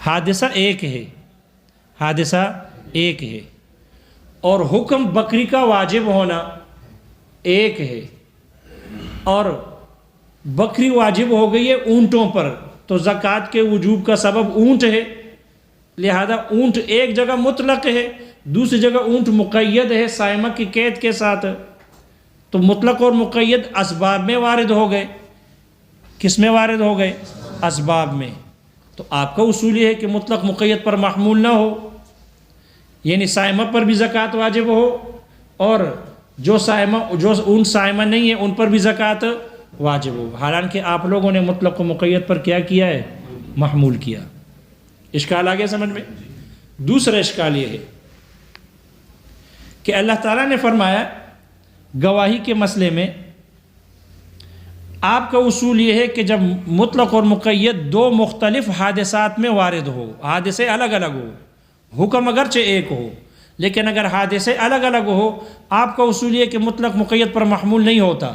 حادثہ ایک ہے، حادثہ ایک ہے، اور حکم بکری کا واجب ہونا ایک ہے، اور بکری واجب ہو گئی ہے اونٹوں پر، تو زکوٰۃ کے وجوب کا سبب اونٹ ہے، لہذا اونٹ ایک جگہ مطلق ہے، دوسری جگہ اونٹ مقید ہے صائمہ کی قید کے ساتھ، تو مطلق اور مقید اسباب میں وارد ہو گئے۔ کس میں وارد ہو گئے؟ اسباب میں۔ تو آپ کا اصول یہ ہے کہ مطلق مقید پر محمول نہ ہو، یعنی صائمہ پر بھی زکوٰۃ واجب ہو، اور جو اونٹ صائمہ نہیں ہے ان پر بھی زکوٰۃ واجب ہو، حالانکہ آپ لوگوں نے مطلق و مقید پر کیا کیا ہے؟ محمول کیا۔ اشکال آگے سمجھ میں؟ دوسرا اشکال یہ ہے کہ اللہ تعالیٰ نے فرمایا گواہی کے مسئلے میں آپ کا اصول یہ ہے کہ جب مطلق اور مقید دو مختلف حادثات میں وارد ہو، حادثے الگ الگ ہو، حکم اگرچہ ایک ہو، لیکن اگر حادثے الگ الگ ہو، آپ کا اصول یہ کہ مطلق مقید پر محمول نہیں ہوتا۔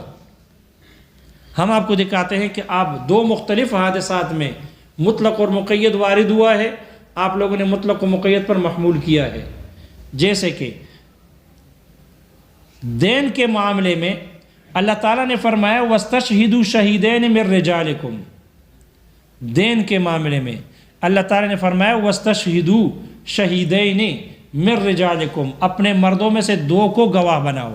ہم آپ کو دکھاتے ہیں کہ آپ دو مختلف حادثات میں مطلق اور مقید وارد ہوا ہے، آپ لوگوں نے مطلق و مقید پر محمول کیا ہے۔ جیسے کہ دین کے معاملے میں اللہ تعالیٰ نے فرمایا وَاسْتَشْهِدُوا شَهِيدَيْنِ مِن رِجَالِكُمْ، دین کے معاملے میں اللہ تعالیٰ نے فرمایا وَاسْتَشْهِدُوا شَهِيدَيْنِ مِن رِجَالِكُمْ، اپنے مردوں میں سے دو کو گواہ بناؤ۔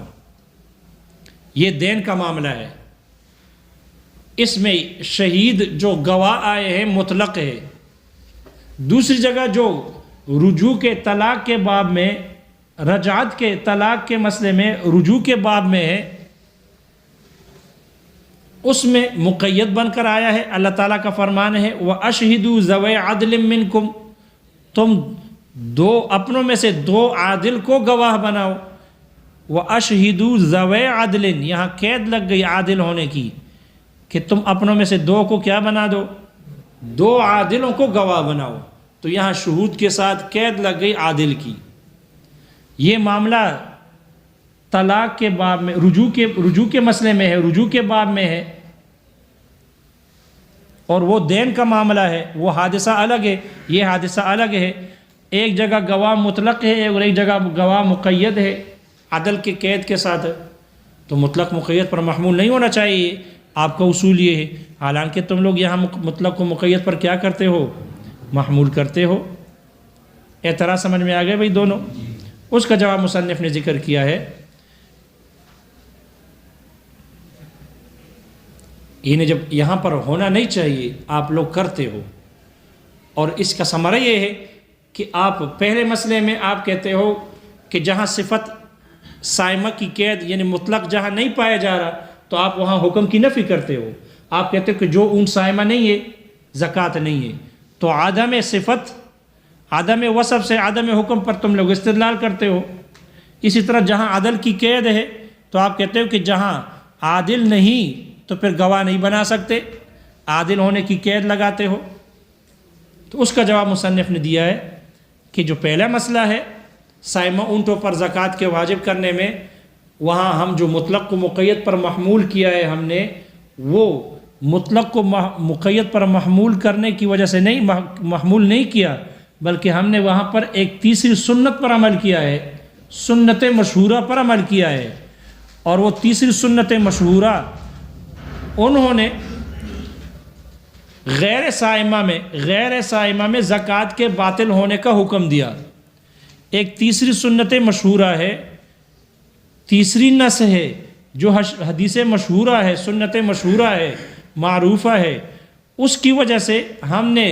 یہ دین کا معاملہ ہے، اس میں شہید جو گواہ آئے ہیں مطلق ہے۔ دوسری جگہ جو رجوع کے طلاق کے باب میں، رجعت کے طلاق کے مسئلے میں رجوع کے باب میں ہے، اس میں مقید بن کر آیا ہے۔ اللہ تعالیٰ کا فرمان ہے وَأَشْهِدُوا ذَوَيْ عَدْلٍ مِّنْكُمْ، تم دو اپنوں میں سے دو عادل کو گواہ بناؤ۔ وَأَشْهِدُوا ذَوَيْ عَدْلٍ، یہاں قید لگ گئی عادل ہونے کی، کہ تم اپنوں میں سے دو کو کیا بنا دو؟ دو عادلوں کو گواہ بناؤ۔ تو یہاں شہود کے ساتھ قید لگ گئی عادل کی۔ یہ معاملہ طلاق کے باب میں رجوع کے مسئلے میں ہے، رجوع کے باب میں ہے، اور وہ دین کا معاملہ ہے، وہ حادثہ الگ ہے، یہ حادثہ الگ ہے۔ ایک جگہ گواہ مطلق ہے اور ایک جگہ گواہ مقید ہے عدل کے قید کے ساتھ، تو مطلق مقید پر محمول نہیں ہونا چاہیے، آپ کا اصول یہ ہے۔ حالانکہ تم لوگ یہاں مطلق و مقید پر کیا کرتے ہو؟ محمول کرتے ہو۔ اعتراض سمجھ میں آ گئے بھائی دونوں؟ اس کا جواب مصنف نے ذکر کیا ہے، یعنی جب یہاں پر ہونا نہیں چاہیے آپ لوگ کرتے ہو، اور اس کا ثمرہ یہ ہے کہ آپ پہلے مسئلے میں آپ کہتے ہو کہ جہاں صفت صائمہ کی قید یعنی مطلق جہاں نہیں پایا جا رہا تو آپ وہاں حکم کی نفی کرتے ہو، آپ کہتے ہو کہ جو اونٹ صائمہ نہیں ہے زکوٰۃ نہیں ہے، تو عدم صفت عدم وصف سے عدم حکم پر تم لوگ استدلال کرتے ہو۔ اسی طرح جہاں عدل کی قید ہے تو آپ کہتے ہو کہ جہاں عادل نہیں تو پھر گواہ نہیں بنا سکتے، عادل ہونے کی قید لگاتے ہو۔ تو اس کا جواب مصنف نے دیا ہے کہ جو پہلا مسئلہ ہے صائمہ اونٹوں پر زکوٰۃ کے واجب کرنے میں، وہاں ہم جو مطلق کو مقید پر محمول کیا ہے، ہم نے وہ مطلق کو مقید پر محمول کرنے کی وجہ سے نہیں محمول نہیں کیا، بلکہ ہم نے وہاں پر ایک تیسری سنت پر عمل کیا ہے، سنت مشہورہ پر عمل کیا ہے، اور وہ تیسری سنت مشہورہ انہوں نے غیر صائمہ میں زکوٰۃ کے باطل ہونے کا حکم دیا۔ ایک تیسری سنت مشہورہ ہے، تیسری نص ہے جو حدیث مشہورہ ہے، سنت مشہورہ ہے، معروفہ ہے، اس کی وجہ سے ہم نے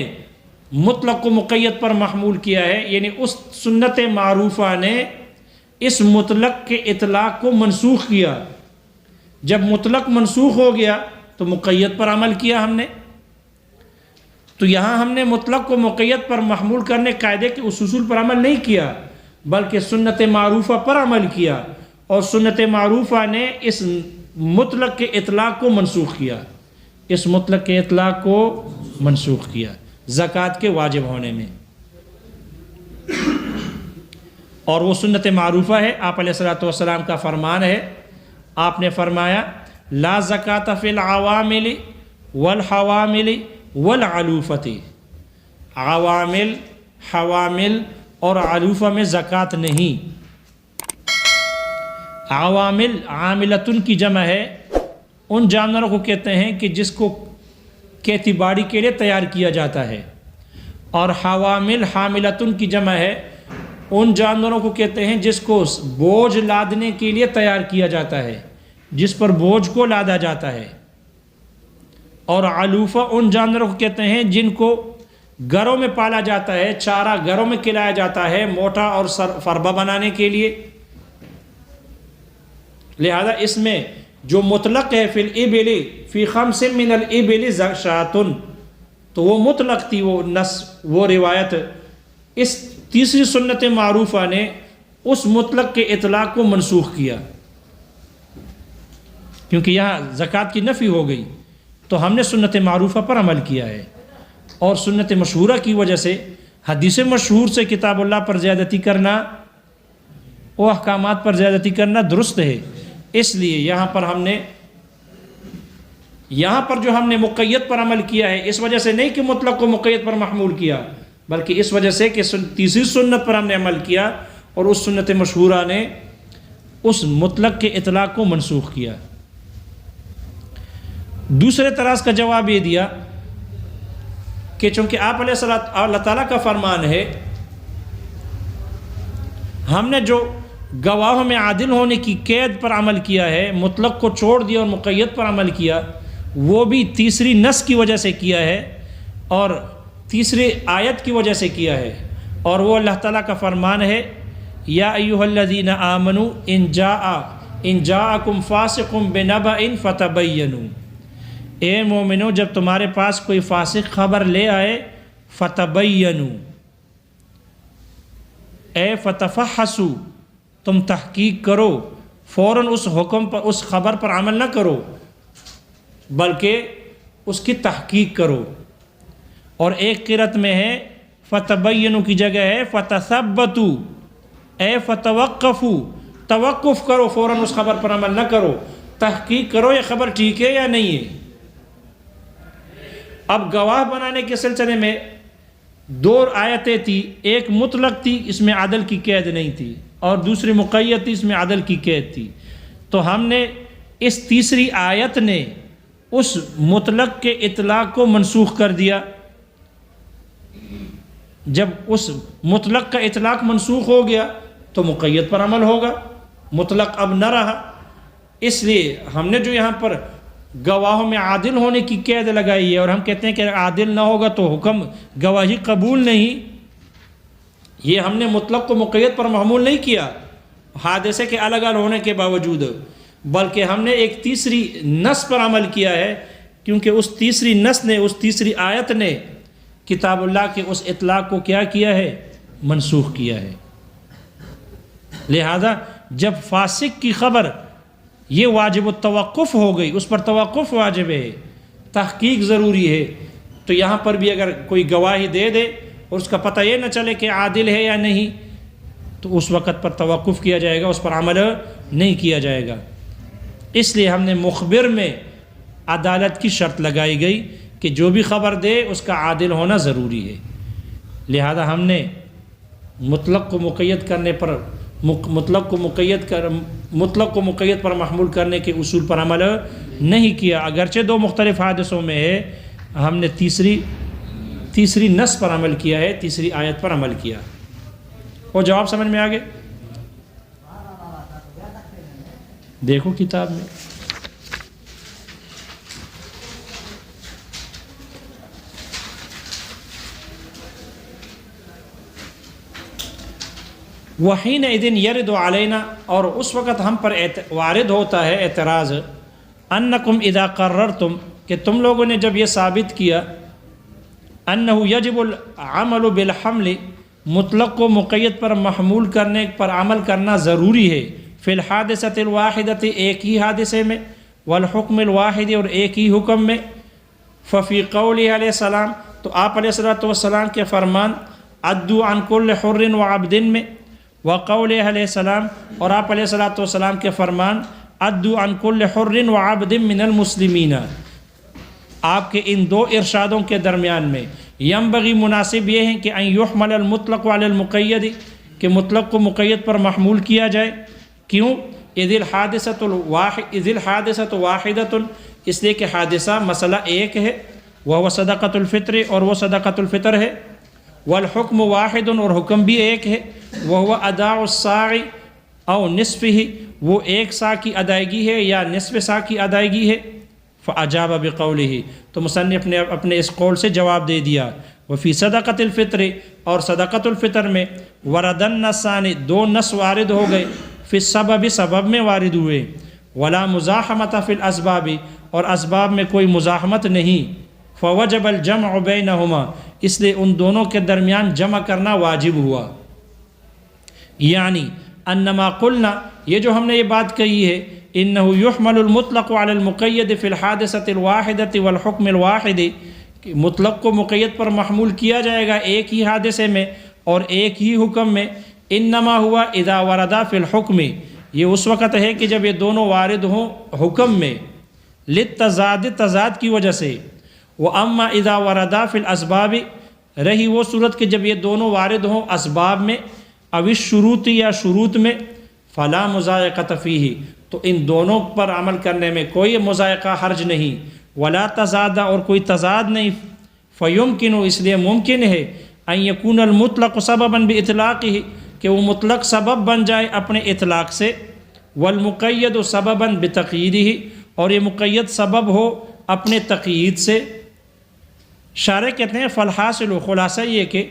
مطلق و مقید پر محمول کیا ہے، یعنی اس سنت معروفہ نے اس مطلق کے اطلاق کو منسوخ کیا۔ جب مطلق منسوخ ہو گیا تو مقید پر عمل کیا ہم نے۔ تو یہاں ہم نے مطلق کو مقید پر محمول کرنے قاعدے کے اصول پر عمل نہیں کیا، بلکہ سنت معروفہ پر عمل کیا، اور سنت معروفہ نے اس مطلق کے اطلاق کو منسوخ کیا، اس مطلق کے اطلاق کو منسوخ کیا زکوٰۃ کے واجب ہونے میں۔ اور وہ سنت معروفہ ہے، آپ علیہ الصلوۃ والسلام کا فرمان ہے، آپ نے فرمایا لا زکوٰۃ فی العوامل والحوامل والعلوفۃ، عوامل، حوامل اور علوفہ میں زکوٰۃ نہیں۔ عوامل عاملتن کی جمع ہے، ان جانوروں کو کہتے ہیں کہ جس کو کھیتی باڑی کے لیے تیار کیا جاتا ہے، اور حوامل حاملتن کی جمع ہے، ان جانوروں کو کہتے ہیں جس کو بوجھ لادنے کے لیے تیار کیا جاتا ہے، جس پر بوجھ کو لادا جاتا ہے۔ اور علوفہ ان جانوروں کو کہتے ہیں جن کو گھروں میں پالا جاتا ہے، چارہ گھروں میں کھلایا جاتا ہے موٹا اور فربہ بنانے کے لیے۔ لہذا اس میں جو مطلق ہے فی الابل فی خمس من الابل شاتن، تو وہ مطلق تھی، وہ وہ روایت۔ اس تیسری سنت معروفہ نے اس مطلق کے اطلاق کو منسوخ کیا، کیونکہ یہاں زکوٰۃ کی نفی ہو گئی، تو ہم نے سنت معروفہ پر عمل کیا ہے۔ اور سنت مشہورہ کی وجہ سے حدیث مشہور سے کتاب اللہ پر زیادتی کرنا، وہ احکامات پر زیادتی کرنا درست ہے۔ اس لیے یہاں پر جو ہم نے مقید پر عمل کیا ہے، اس وجہ سے نہیں کہ مطلق کو مقید پر محمول کیا، بلکہ اس وجہ سے کہ تیسری سنت پر ہم نے عمل کیا، اور اس سنت مشہورہ نے اس مطلق کے اطلاق کو منسوخ کیا۔ دوسرے اعتراض کا جواب یہ دیا کہ چونکہ آپ علیہ الصلوۃ اللہ تعالیٰ کا فرمان ہے، ہم نے جو گواہوں میں عادل ہونے کی قید پر عمل کیا ہے، مطلق کو چھوڑ دیا اور مقید پر عمل کیا، وہ بھی تیسری نص کی وجہ سے کیا ہے اور تیسری آیت کی وجہ سے کیا ہے، اور وہ اللہ تعالیٰ کا فرمان ہے، یا ایھا الذین آمنوا ان جاءکم فاسق بنبأ فتبینوا، اے مومنو جب تمہارے پاس کوئی فاسق خبر لے آئے، فتبینوا اے فتفحصوا، تم تحقیق کرو، فوراً اس حکم پر، اس خبر پر عمل نہ کرو، بلکہ اس کی تحقیق کرو۔ اور ایک قرأت میں ہے فتبینوا کی جگہ ہے فتثبتوا، اے فتوقفوا، توقف کرو، فوراً اس خبر پر عمل نہ کرو، تحقیق کرو یہ خبر ٹھیک ہے یا نہیں ہے۔ اب گواہ بنانے کے سلسلے میں دو آیتیں تھی، ایک مطلق تھی، اس میں عدل کی قید نہیں تھی، اور دوسری مقید تھی، اس میں عدل کی قید تھی۔ تو ہم نے اس تیسری آیت نے اس مطلق کے اطلاق کو منسوخ کر دیا۔ جب اس مطلق کا اطلاق منسوخ ہو گیا تو مقید پر عمل ہوگا، مطلق اب نہ رہا۔ اس لیے ہم نے جو یہاں پر گواہوں میں عادل ہونے کی قید لگائی ہے، اور ہم کہتے ہیں کہ عادل نہ ہوگا تو حکم گواہی قبول نہیں، یہ ہم نے مطلق کو مقید پر محمول نہیں کیا حادثے کے الگ الگ ہونے کے باوجود، بلکہ ہم نے ایک تیسری نص پر عمل کیا ہے، کیونکہ اس تیسری نص نے، اس تیسری آیت نے کتاب اللہ کے اس اطلاق کو کیا کیا ہے، منسوخ کیا ہے۔ لہذا جب فاسق کی خبر یہ واجب التوقف ہو گئی، اس پر توقف واجب ہے، تحقیق ضروری ہے، تو یہاں پر بھی اگر کوئی گواہی دے دے اور اس کا پتہ یہ نہ چلے کہ عادل ہے یا نہیں، تو اس وقت پر توقف کیا جائے گا، اس پر عمل نہیں کیا جائے گا۔ اس لیے ہم نے مخبر میں عدالت کی شرط لگائی گئی کہ جو بھی خبر دے اس کا عادل ہونا ضروری ہے۔ لہذا ہم نے مطلق کو مقید کرنے پر مطلق کو مقید پر محمول کرنے کے اصول پر عمل نہیں کیا، اگرچہ دو مختلف حادثوں میں ہے، ہم نے تیسری نص پر عمل کیا ہے، تیسری آیت پر عمل کیا۔ اور جواب سمجھ میں آگے؟ دیکھو کتاب میں وَحِينَئِذٍ يَرِدُ عَلَيْنَا، اور اس وقت ہم پر وارد ہوتا ہے اعتراض، أَنَّكُمْ إِذَا قَرَّرْتُمْ، کہ تم لوگوں نے جب یہ ثابت کیا، أَنَّهُ يَجِبُ الْعَمَلُ بِالْحَمْلِ، مطلق کو مقید پر محمول کرنے پر عمل کرنا ضروری ہے، فی الحادثۃ الواحدۃ، ایک ہی حادثے میں، والحکم الواحد، اور ایک ہی حکم میں، ففی قولہ علیہ السلام، تو آپ علیہ السلام کے فرمان، عدوا عن کل حر وعبد میں، وقولہ علیہ السلام، اور آپ علیہ السلام کے فرمان، عدوا عن کل حر وعبد من المسلمین، آپ کے ان دو ارشادوں کے درمیان میں ینبغی مناسب یہ ہے کہ ان یحمل المطلق علی المقید، کہ مطلق کو مقید پر محمول کیا جائے. کیوں؟ اذ الحادثۃ واحدۃ، اس لیے کہ حادثہ مسئلہ ایک ہے، وہ صدقۃ الفطر، اور وہ صدقۃ الفطر ہے. والحکم واحد، اور حکم بھی ایک ہے، وہ اداء الصاع او نصفہ، وہ ایک سا کی ادائیگی ہے یا نصف سا کی ادائیگی ہے. فاجاب بقولہ، تو مصنف نے اپنے اس قول سے جواب دے دیا. وفی صدقۃ الفطر، اور صدقۃ الفطر میں وردن نصان، دو نص وارد ہو گئے. فی السبب، سبب میں وارد ہوئے. ولا مزاحمۃ فی الاسباب، اور اسباب میں کوئی مزاحمت نہیں. فوجب الجمع بینہما، اس لیے ان دونوں کے درمیان جمع کرنا واجب ہوا. یعنی انما قلنا، یہ جو ہم نے یہ بات کہی ہے، انہ یحمل المطلق علی المقید فی الحادثۃ الواحدۃ والحکم الواحد، کہ مطلق کو مقید پر محمول کیا جائے گا ایک ہی حادثے میں اور ایک ہی حکم میں. انما ہوا اذا وردا فی الحکم، یہ اس وقت ہے کہ جب یہ دونوں وارد ہوں حکم میں، للتضاد، تضاد کی وجہ سے. واما اذا وردا فی الاسباب، رہی وہ صورت کہ جب یہ دونوں وارد ہوں اسباب میں، او الشروط، یا شروط میں، فلا مضایقۃ فیہ، تو ان دونوں پر عمل کرنے میں کوئی مضایقہ حرج نہیں. ولا تضاد، اور کوئی تضاد نہیں. فیمکن، اس لیے ممکن ہے، ان یکون المطلق سببا باطلاقہ، کہ وہ مطلق سبب بن جائے اپنے اطلاق سے. والمقید سببا بتقییدہ، اور یہ مقید سبب ہو اپنے تقیید سے. شارح کہتے ہیں فالحاصل، خلاصہ یہ کہ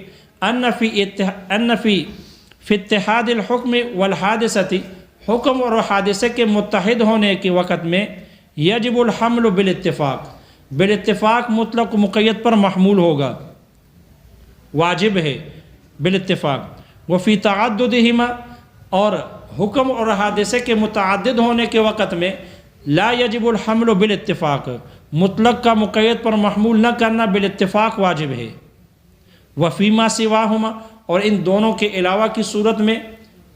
ان فی اتحاد الحکم والحادثۃ، حکم اور حادثے کے متحد ہونے کے وقت میں یجب الحمل بالاتفاق، بالاتفاق مطلق مقید پر محمول ہوگا، واجب ہے بالاتفاق. وفی تعددہما، اور حکم اور حادثے کے متعدد ہونے کے وقت میں لا یجب الحمل بالاتفاق، مطلق کا مقید پر محمول نہ کرنا بالاتفاق واجب ہے. وفیما سواہما، اور ان دونوں کے علاوہ کی صورت میں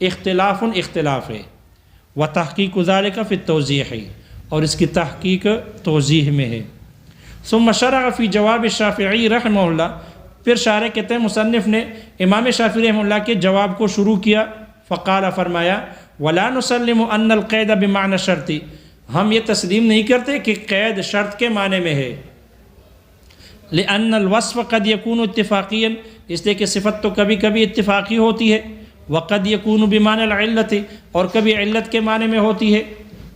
اختلاف ہے. وتحقیق ذلک فی التوضیح، اور اس کی تحقیق توضیح میں ہے. ثم شرع فی جواب الشافعی رحمہ اللہ، پھر شارح کہتے ہیں مصنف نے امام شافعی رحمہ اللہ کے جواب کو شروع کیا. فقال، فرمایا، ولا نسلم ان القید بمعنی الشرط، ہم یہ تسلیم نہیں کرتے کہ قید شرط کے معنی میں ہے. لأن الوصف قد يكون اتفاقيا، اس لیے کہ صفت تو کبھی کبھی اتفاقی ہوتی ہے. وقد يكون بمعنى العلت، اور کبھی علت کے معنی میں ہوتی ہے.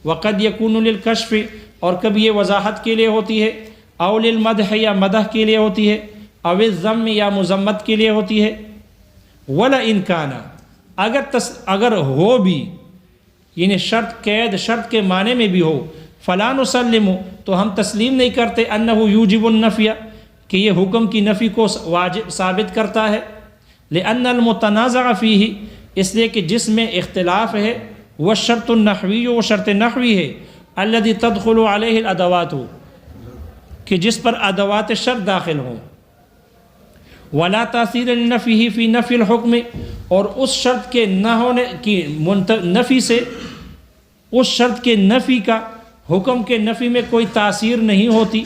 وقد يكون للکشف، اور کبھی یہ وضاحت کے لیے ہوتی ہے. او للمدح، یا مدح کے لیے ہوتی ہے. او الذم، یا مذمت کے لیے ہوتی ہے. وَلَئِنْ كَانَ، اگر ہو بھی، یعنی شرط قید شرط کے معنی میں بھی ہو، فَلَا نُسَلِّمُ، تو ہم تسلیم نہیں کرتے، أَنَّهُ يُوجِبُ النَّفْيَ، کہ یہ حکم کی نفی کو واجب ثابت کرتا ہے. لأن المتنازع فیہ، اس لیے کہ جس میں اختلاف ہے، وہ شرط النحوی، وہ شرط نحوی ہے. الذي تدخل علیہ الادوات، کہ جس پر ادوات شرط داخل ہوں. ولا تاثیر لنفیہ فی نفی الحکم، اور اس شرط کے نہ ہونے کی نفی سے، اس شرط کے نفی کا حکم کے نفی میں کوئی تاثیر نہیں ہوتی.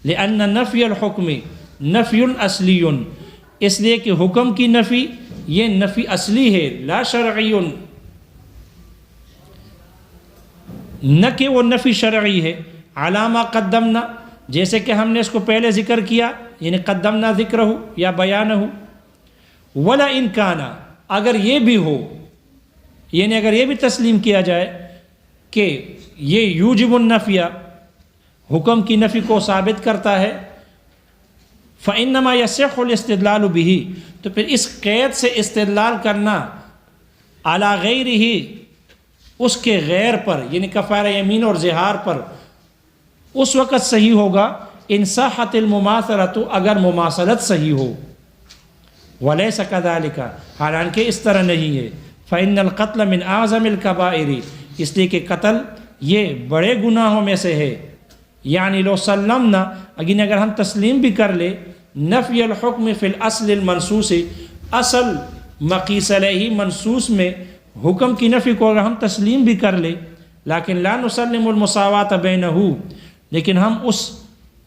لأن نفی الحکم نفی اصلی، اس لیے کہ حکم کی نفی یہ نفی اصلی ہے، لا شرعی، نہ کہ وہ نفی شرعی ہے. علامہ قدمنا، جیسے کہ ہم نے اس کو پہلے ذکر کیا، یعنی قدمنا ذکرہ یا بیانہ. وَلَئِنْ كَانَ، اگر یہ بھی ہو، یعنی اگر یہ بھی تسلیم کیا جائے کہ یہ یوجب النفی، حکم کی نفی کو ثابت کرتا ہے. فَإِنَّمَا يَصِحُّ الْإِسْتِدْلَالُ بِهِ، تو پھر اس قید سے استدلال کرنا عَلَى غَيْرِهِ، اس کے غیر پر، یعنی کفارہ یمین اور ظہار پر، اس وقت صحیح ہوگا ان صحت المماثلۃ، اگر مماثلت صحیح ہو. ولیس کذالک، حالانکہ اس طرح نہیں ہے. فإن القتل من اعظم الکبائر، اس لیے کہ قتل یہ بڑے گناہوں میں سے ہے. یعنی لو سلمنا، اگر ہم تسلیم بھی کر لے، نفی الحکم فی الاصل المنصوص، اصل مقیس علیہ منصوص میں حکم کی نفی کو اگر ہم تسلیم بھی کر لے، لیکن لا نسلم المساوات بینہ، لیکن ہم اس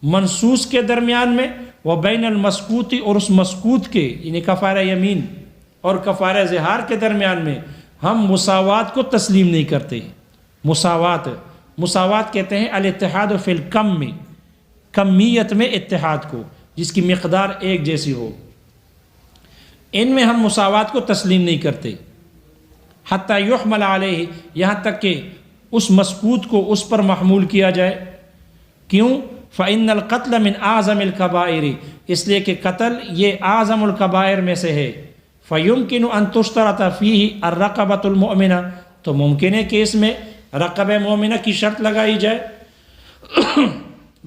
منصوص کے درمیان میں و بین المسکوتی، اور اس مسکوت کے یعنی کفارہ یمین اور کفارہ ظہار کے درمیان میں ہم مساوات کو تسلیم نہیں کرتے۔ مساوات کہتے ہیں الاتحاد فی الکم میں، کمیت میں اتحاد کو، جس کی مقدار ایک جیسی ہو، ان میں ہم مساوات کو تسلیم نہیں کرتے۔ حتیٰ یحمل علیہ، یہاں تک کہ اس مسکوت کو اس پر محمول کیا جائے۔ کیوں؟ فإن القتل من اعظم الکبائر، اس لیے کہ قتل یہ اعظم الکبائر میں سے ہے۔ فیمکن ان تشترط فیہ الرقبۃ المؤمنہ، تو ممکن ہے کہ اس میں رقبہ مومنہ کی شرط لگائی جائے۔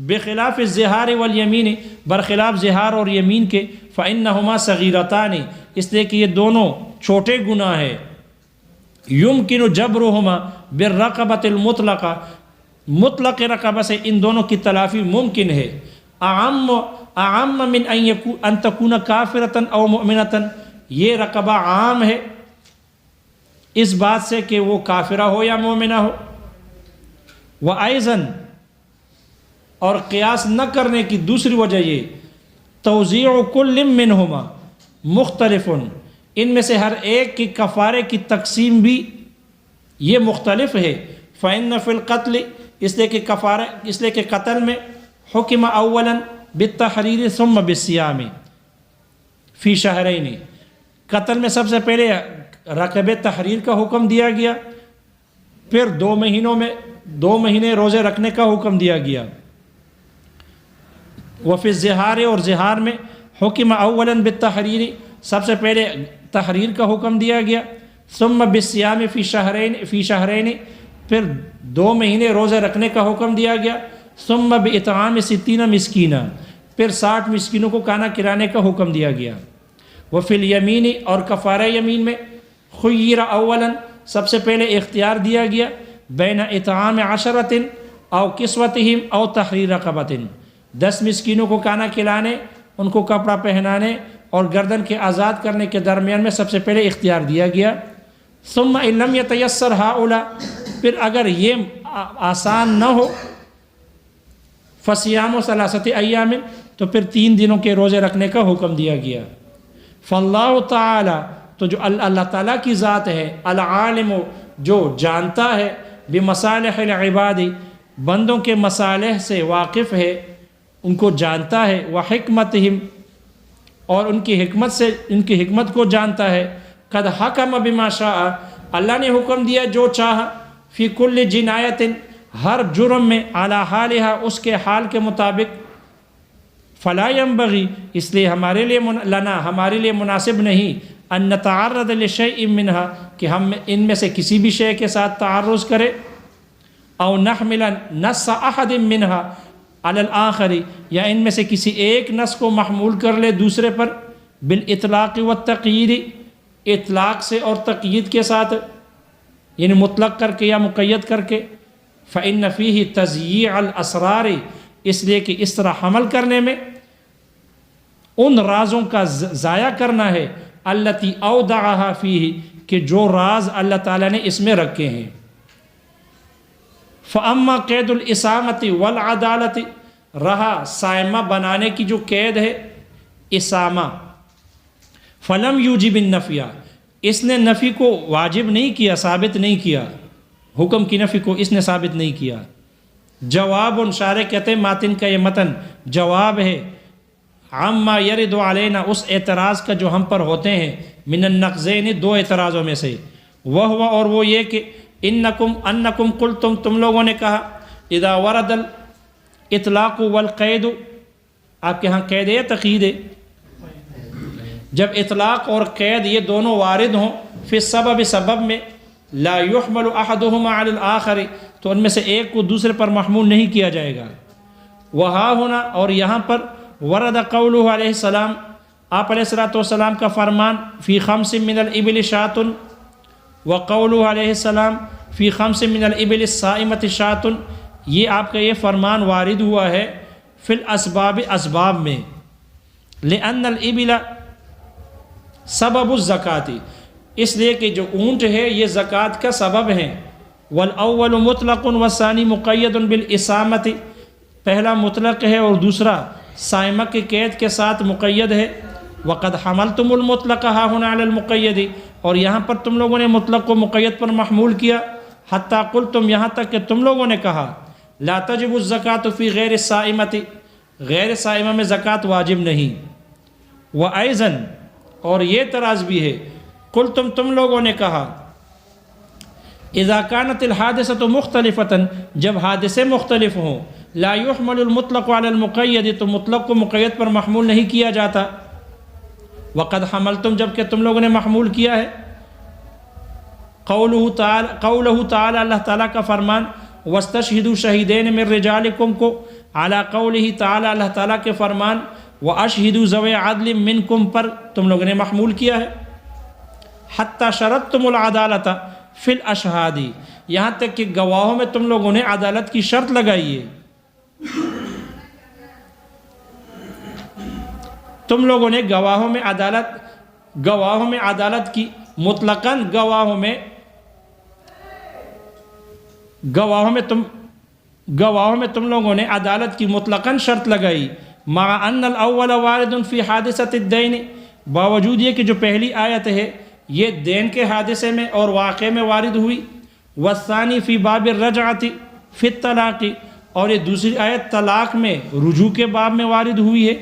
بخلاف الظہار والیمین، برخلاف ظہار اور یمین کے، فإنہما صغیرتان، اس لیے کہ یہ دونوں چھوٹے گناہ ہیں۔ یمکن جبرہما بالرقبۃ المطلقہ، مطلق رقبہ سے ان دونوں کی تلافی ممکن ہے۔ اعم من ان تکون کافرۃ او مؤمنۃ، یہ رقبہ عام ہے اس بات سے کہ وہ کافرہ ہو یا مومنہ ہو۔ وأيضاً، اور قیاس نہ کرنے کی دوسری وجہ یہ، توزیع کل منہما مختلف، ان میں سے ہر ایک کی کفارے کی تقسیم بھی یہ مختلف ہے۔ فإن فی القتل، اس لیے کہ قتل میں حکم اولا بالتحریر ثم بالصیام فی شہرین، قتل میں سب سے پہلے رقبہ تحریر کا حکم دیا گیا، پھر 2 مہینے روزے رکھنے کا حکم دیا گیا۔ وفی الظہار، اور ظہار میں حکم اولا بالتحریر، سب سے پہلے تحریر کا حکم دیا گیا۔ ثم بالصیام فی شہرین، پھر 2 مہینے روزے رکھنے کا حکم دیا گیا۔ ثم باطعام 60 مسکینہ، پھر 60 مسکینوں کو کھانا کھلانے کا حکم دیا گیا۔ وفی الیمین، اور کفارہ یمین میں خیر اولا، سب سے پہلے اختیار دیا گیا، بین اطعام 10 او کسوتہم او تحریر رقبۃ، 10 مسکینوں کو کھانا کھلانے، ان کو کپڑا پہنانے اور گردن کے آزاد کرنے کے درمیان میں سب سے پہلے اختیار دیا گیا۔ ثم ان لم یتیسر ہؤلاء، پھر اگر یہ آسان نہ ہو، فصیام 3 ایام، تو پھر 3 دنوں کے روزے رکھنے کا حکم دیا گیا۔ فاللہ تعالی، تو جو اللہ تعالیٰ کی ذات ہے، العالم، جو جانتا ہے، بمصالح العباد، بندوں کے مصالح سے واقف ہے، ان کو جانتا ہے، وحکمتہم، اور ان کی حکمت کو جانتا ہے۔ قد حکم بما شاء، اللہ نے حکم دیا جو چاہا، فی کل جنایت، ہر جرم میں، علی حالہا، اس کے حال کے مطابق۔ فلا ينبغی، اس لیے ہمارے لیے مناسب نہیں، ان نتعرض لشیء منہا، کہ ہم ان میں سے کسی بھی شے کے ساتھ تعرض کرے، او نحمل نص احد منہا علی الآخر، یا ان میں سے کسی ایک نص کو محمول کر لے دوسرے پر، بالاطلاق والتقیید، اطلاق سے اور تقیید کے ساتھ، یعنی مطلق کر کے یا مقید کر کے۔ فإن فیہ تضییع الاسرار، اس لیے کہ اس طرح حمل کرنے میں ان رازوں کا ضائع کرنا ہے، التی اودعہا فیہ، کہ جو راز اللہ تعالیٰ نے اس میں رکھے ہیں۔ فاما قید الاسامت والعدالت، رہا سائمہ بنانے کی جو قید ہے، اسامہ، فلم یوجب النفی، اس نے نفی کو واجب نہیں کیا، ثابت نہیں کیا، حکم کی نفی کو اس نے ثابت نہیں کیا۔ جواب، شارح کہتے ہیں ماتن کا یہ متن جواب ہے، عما یرد علینا، اس اعتراض کا جو ہم پر ہوتے ہیں، من النقضین، 2 اعتراضوں میں سے، اور وہ یہ کہ انکم قلتم، تم لوگوں نے کہا، اذا ورد الاطلاق والقید، آپ کے ہاں قید ہے تقیید ہے؟ جب اطلاق اور قید یہ دونوں وارد ہوں، فی السبب، سبب میں، لا يحمل احدهما علی الآخر، تو ان میں سے ایک کو دوسرے پر محمول نہیں کیا جائے گا۔ وہاں ہونا، اور یہاں پر، ورد قولہ علیہ السلام، آپ علیہ السلام کا فرمان، فی 5 من الابل شاۃ، وقولہ علیہ السلام فی 5 من الابل الصائمۃ شاۃ، یہ آپ کا یہ فرمان وارد ہوا ہے فی الاسباب، اسباب میں، لأن الابل سبب الزکاۃ، اس لیے کہ جو اونٹ ہے یہ زکوٰۃ کا سبب ہیں۔ والاول مطلق والثانی مقید بالاسامۃ، پہلا مطلق ہے اور دوسرا سائمہ کی قید کے ساتھ مقید ہے۔ وقد حملتم المطلق ہا ہنا علی المقید، اور یہاں پر تم لوگوں نے مطلق کو مقید پر محمول کیا۔ حتیٰ قلتم، یہاں تک کہ تم لوگوں نے کہا لا تجب الزکوٰۃ فی غیر الصائمۃ، غیر صائمہ میں زکوٰۃ واجب نہیں۔ وأيضاً، اور یہ اعتراض بھی ہے، قلتم، تم لوگوں نے کہا اذا كانت الحادثۃ مختلفتاً، جب حادثے مختلف ہوں، لا يحمل المطلق علی المقید، تو مطلق کو مقید پر محمول نہیں کیا جاتا۔ وقد حملتم، جب کہ تم لوگوں نے محمول کیا ہے۔ قولہ تعالی، اللہ تعالیٰ کا فرمان واستشہدوا شہیدین من رجالکم کو، علی قولہ تعالی، اللہ تعالیٰ کے فرمان واشہدوا ذوی عدل منکم پر تم لوگوں نے محمول کیا ہے۔ حتی شرطتم العدالۃ فی الاشہاد، یہاں تک کہ گواہوں میں تم لوگوں نے عدالت کی شرط لگائی ہے۔ تم لوگوں نے گواہوں میں عدالت کی، مطلقاً گواہوں میں تم لوگوں نے عدالت کی مطلقاً شرط لگائی۔ مع ان الاول وارد فی حادثۃ الدین، باوجود یہ کہ جو پہلی آیت ہے یہ دین کے حادثے میں اور واقعے میں وارد ہوئی۔ والثانی فی باب الرجعۃ فی الطلاق، اور یہ دوسری آیت طلاق میں، رجوع کے باب میں وارد ہوئی ہے۔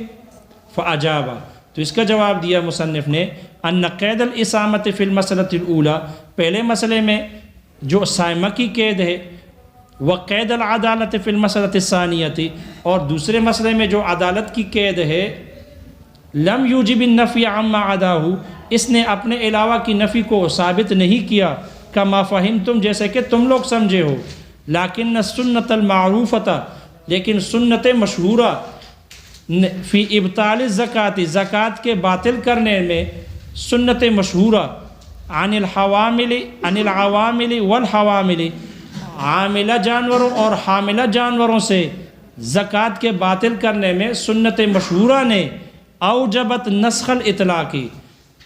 فاجاب، تو اس کا جواب دیا مصنف نے ان قید الاسامۃ فی المسئلۃ الاولی، پہلے مسئلے میں جو سائمہ کی قید ہے، وقید العدالت فی المسئلۃ الثانیۃ، اور دوسرے مسئلے میں جو عدالت کی قید ہے، لم یوجب النفی عما عداہ، اس نے اپنے علاوہ کی نفی کو ثابت نہیں کیا، کما فہمتم، جیسے کہ تم لوگ سمجھے ہو۔ لیکن السنت المعروفۃ، لیکن سنت مشہورہ، فی ابطال الزکوٰۃ، زکوٰۃ کے باطل کرنے میں، سنت مشہورہ، عن العوامل والحوامل، عاملہ جانوروں اور حاملہ جانوروں سے زکوٰۃ کے باطل کرنے میں سنت مشہورہ نے اوجبت نسخ الاطلاق،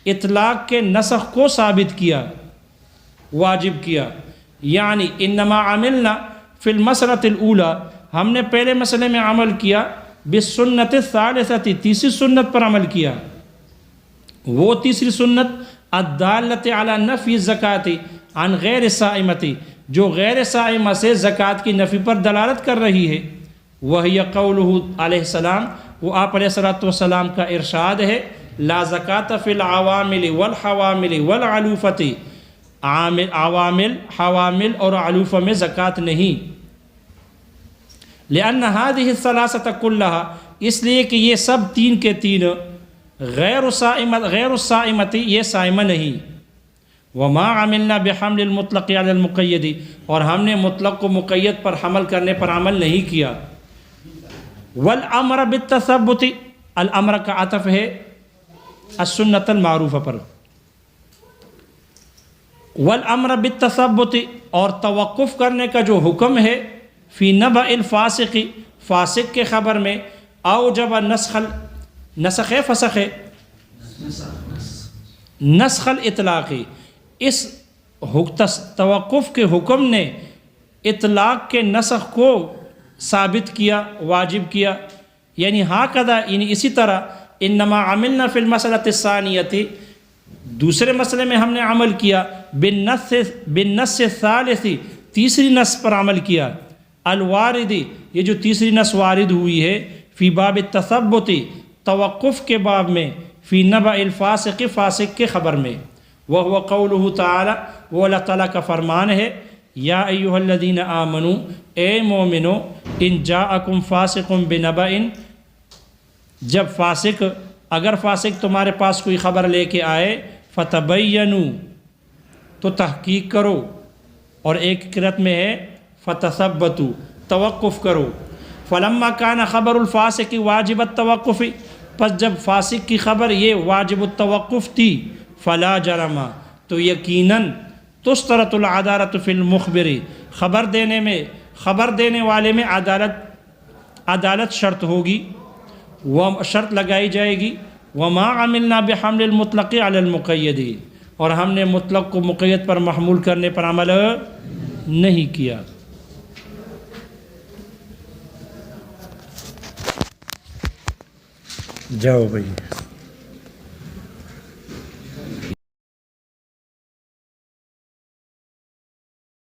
اطلاق کے نسخ کو ثابت کیا، واجب کیا۔ یعنی انما عملنا فی المسئلۃ الاولی، ہم نے پہلے مسئلے میں عمل کیا، بالسنت الثالثۃ، تیسری سنت پر عمل کیا، وہ تیسری سنت الدالۃ علی نفی الزکوٰۃ عن غیر الصائمۃ، جو غیر صائمہ سے زکوٰۃ کی نفی پر دلالت کر رہی ہے۔ وہی قولہ علیہ السلام، وہ آپ علیہ السلام کا ارشاد ہے، لا زکوٰۃ فی العوامل والحوامل والعلوفۃ، عوامل، حوامل اور علوفہ میں زکوٰۃ نہیں۔ لأن هذه الثلاثة كلها، اس لیے کہ یہ سب تین کے تین غیر الصائمۃ، یہ صائمہ نہیں۔ وما عملنا بحمل المطلق علی المقید، اور ہم نے مطلق کو مقید پر حمل کرنے پر عمل نہیں کیا۔ والامر بالتثبت، الامر کا عطف ہے السنت المعروفہ پر۔ والامر بالتثبت، اور توقف کرنے کا جو حکم ہے، فی نبأ الفاسق، فاسق کے خبر میں، اوجب نسخ الاطلاق، اس توقف کے حکم نے اطلاق کے نسخ کو ثابت کیا، واجب کیا۔ یعنی ہاکذا، یعنی اسی طرح، انما عملنا فی المسئلۃ الثانیۃ، دوسرے مسئلے میں ہم نے عمل کیا، بالنص الثالث، تیسری نص پر عمل کیا، الواردی، یہ جو تیسری نص وارد ہوئی ہے، فی باب التثبت، توقف کے باب میں، فی نبأ الفاسق، فاسق کے خبر میں۔ وہو قولہ تعالی، وہ اللہ تعالیٰ کا فرمان ہے، یا ایہا الذین آمنوا، اے مومنو، ان جاءکم فاسق بنبأ، اگر فاسق تمہارے پاس کوئی خبر لے کے آئے، فتبینوا، تو تحقیق کرو، اور ایک قرأت میں ہے فتثبتوا، توقف کرو۔ فلما کان خبر الفاسق واجب التوقف، پس جب فاسق کی خبر یہ واجب التوقف تھی، فلا جرم، تو یقیناً تشترط العدالت فی المخبر، خبر دینے والے میں عدالت شرط ہوگی، شرط لگائی جائے گی۔ وما عملنا بحمل المطلق علی المقید، اور ہم نے مطلق کو مقید پر محمول کرنے پر عمل نہیں کیا۔ جاؤ بھائی.